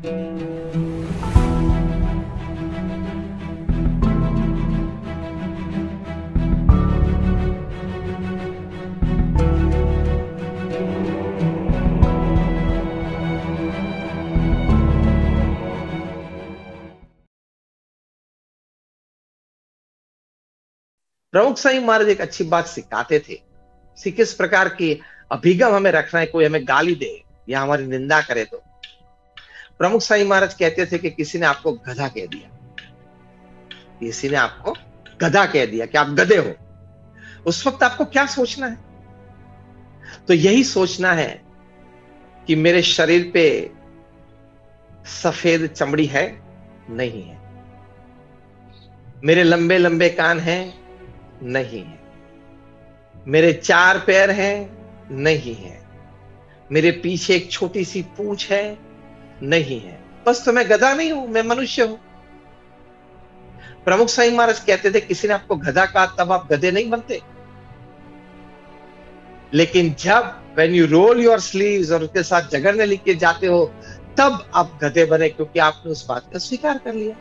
प्रमुख स्वामी महाराज एक अच्छी बात सिखाते थे। किस प्रकार की अभिगम हमें रखना है, कोई हमें गाली दे या हमारी निंदा करे तो प्रमुख स्वामी महाराज कहते थे कि किसी ने आपको गधा कह दिया, किसी ने आपको गधा कह दिया कि आप गधे हो, उस वक्त आपको क्या सोचना है? तो यही सोचना है कि मेरे शरीर पे सफेद चमड़ी है, नहीं है। मेरे लंबे लंबे कान हैं, नहीं है। मेरे 4 पैर हैं, नहीं है। मेरे पीछे एक छोटी सी पूंछ है, नहीं है। बस तो मैं गधा नहीं हूं, मैं मनुष्य हूं। प्रमुख स्वामी महाराज कहते थे किसी ने आपको गधा कहा तब आप गधे नहीं बनते, लेकिन जब when you roll your sleeves और उसके साथ जगरने लिख के जाते हो तब आप गधे बने, क्योंकि आपने उस बात का स्वीकार कर लिया।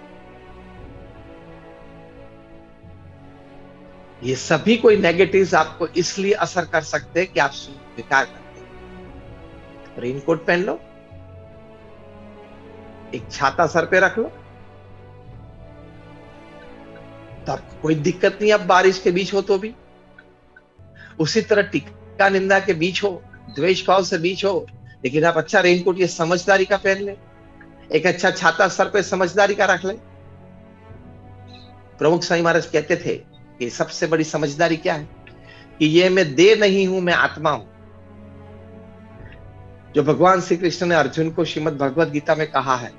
ये सभी कोई नेगेटिव्स आपको इसलिए असर कर सकते हैं कि आप स्वीकार करते हैं। रेनकोट पहन लो, एक छाता सर पे रख लो, तब कोई दिक्कत नहीं। अब बारिश के बीच हो तो भी उसी तरह टीका निंदा के बीच हो, द्वेष भाव से बीच हो, लेकिन आप अच्छा रेनकोट ये समझदारी का पहन ले, एक अच्छा छाता सर पे समझदारी का रख ले। प्रमुख स्वामी महाराज कहते थे कि सबसे बड़ी समझदारी क्या है कि ये मैं देह नहीं हूं, मैं आत्मा हूं। जो भगवान श्री कृष्ण ने अर्जुन को श्रीमद् भगवद गीता में कहा है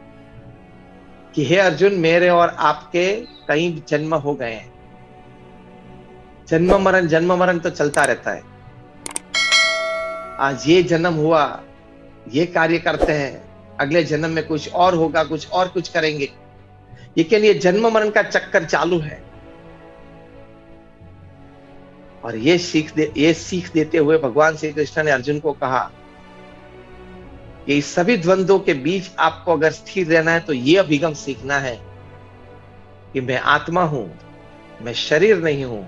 कि हे अर्जुन, मेरे और आपके कई जन्म हो गए हैं, जन्म मरण तो चलता रहता है। आज ये जन्म हुआ, ये कार्य करते हैं, अगले जन्म में कुछ और होगा, कुछ और कुछ करेंगे, लेकिन ये जन्म मरण का चक्कर चालू है। और ये सीख देते हुए भगवान श्री कृष्ण ने अर्जुन को कहा कि इस सभी द्वंद्वों के बीच आपको अगर स्थिर रहना है तो ये अभिगम सीखना है कि मैं आत्मा हूं, मैं शरीर नहीं हूं।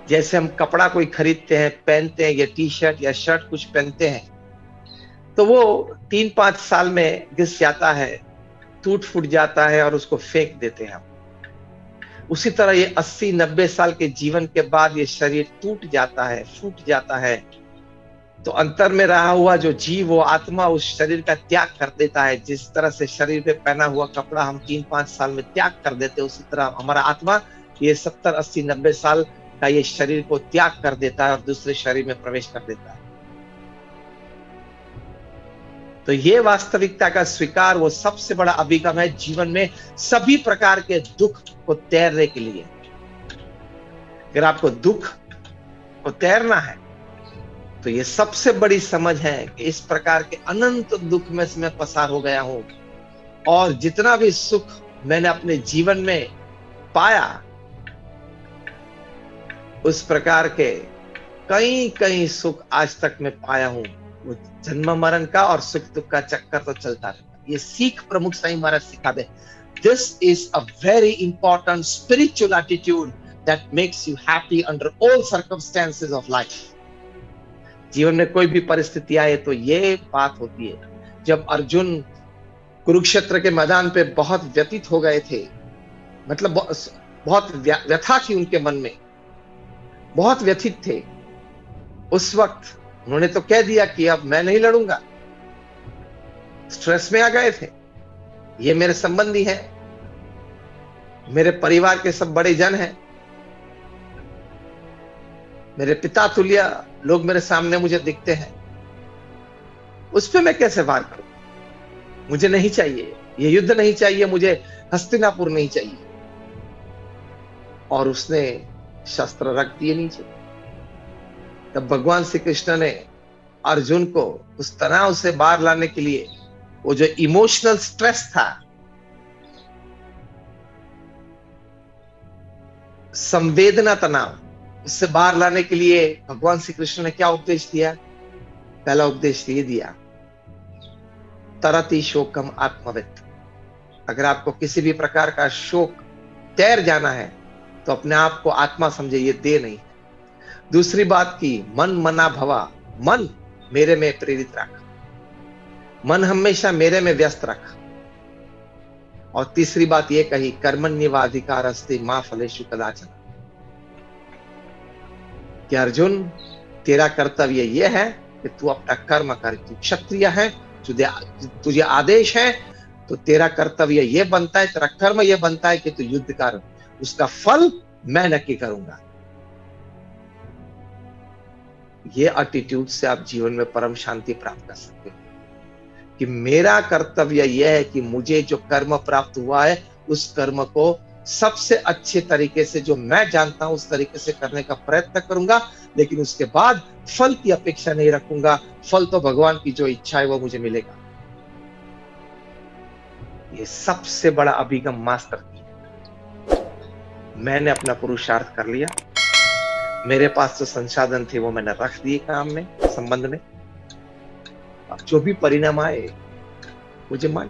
जैसे हम कपड़ा कोई खरीदते हैं, पहनते हैं, या टी शर्ट या शर्ट कुछ पहनते हैं, तो वो 3-5 साल में घिस जाता है, टूट फूट जाता है और उसको फेंक देते हैं हम। उसी तरह ये 80-90 साल के जीवन के बाद ये शरीर टूट जाता है, फूट जाता है, तो अंतर में रहा हुआ जो जीव, वो आत्मा उस शरीर का त्याग कर देता है। जिस तरह से शरीर पे पहना हुआ कपड़ा हम 3-5 साल में त्याग कर देते हैं, उसी तरह हमारा आत्मा ये 70-80-90 साल का ये शरीर को त्याग कर देता है और दूसरे शरीर में प्रवेश कर देता है। तो ये वास्तविकता का स्वीकार वो सबसे बड़ा अभिगम है जीवन में सभी प्रकार के दुख को तैरने के लिए। अगर आपको दुख को तैरना है तो ये सबसे बड़ी समझ है कि इस प्रकार के अनंत दुख में से मैं पसार हो गया हूं, और जितना भी सुख मैंने अपने जीवन में पाया, उस प्रकार के कई सुख आज तक मैं पाया हूं। वो जन्म मरण का और सुख दुख का चक्कर तो चलता रहता है। ये सीख प्रमुख स्वामी महाराज सिखाते। This is a very important spiritual attitude that makes you happy under all circumstances of life. जीवन में कोई भी परिस्थिति आए तो ये बात होती है। जब अर्जुन कुरुक्षेत्र के मैदान पे बहुत व्यतीत हो गए थे, मतलब बहुत व्यथा थी उनके मन में, बहुत व्यथित थे, उस वक्त उन्होंने तो कह दिया कि अब मैं नहीं लड़ूंगा। स्ट्रेस में आ गए थे, ये मेरे संबंधी हैं, मेरे परिवार के सब बड़े जन हैं, मेरे पिता तुल्य लोग मेरे सामने मुझे दिखते हैं, उस पे मैं कैसे वार करूं? मुझे नहीं चाहिए, ये युद्ध नहीं चाहिए, मुझे हस्तिनापुर नहीं चाहिए। और उसने शस्त्र रख दिए नीचे। तब भगवान श्री कृष्ण ने अर्जुन को उस तनाव से बाहर लाने के लिए, वो जो इमोशनल स्ट्रेस था, संवेदना तनाव, उससे बाहर लाने के लिए भगवान श्री कृष्ण ने क्या उपदेश दिया? पहला उपदेश ये दिया, तरति शोकम आत्मवित्। अगर आपको किसी भी प्रकार का शोक तैर जाना है तो अपने आप को आत्मा समझे, ये दे नहीं। दूसरी बात की, मन मना भवा, मन मेरे में प्रेरित रख, मन हमेशा मेरे में व्यस्त रख। और तीसरी बात ये कही, कर्मण्येवाधिकार अस्ति मा फलेषु कदाचन, कि अर्जुन तेरा कर्तव्य ये है कि तू अपना कर्म कर। तू क्षत्रिय है, तुझे आदेश है, तो तेरा कर्तव्य ये बनता है, तेरा कर्म ये बनता है कि तू युद्ध कर, उसका फल मैं नक्की करूंगा। ये एटीट्यूड से आप जीवन में परम शांति प्राप्त कर सकते हो कि मेरा कर्तव्य यह है कि मुझे जो कर्म प्राप्त हुआ है उस कर्म को सबसे अच्छे तरीके से, जो मैं जानता हूं उस तरीके से करने का प्रयत्न करूंगा, लेकिन उसके बाद फल की अपेक्षा नहीं रखूंगा। फल तो भगवान की जो इच्छा है वो मुझे मिलेगा। ये सबसे बड़ा अभिगम मास्टर की है। मैंने अपना पुरुषार्थ कर लिया, मेरे पास जो संसाधन थे वो मैंने रख दिए काम में, संबंध में। अब जो भी परिणाम आए मुझे मान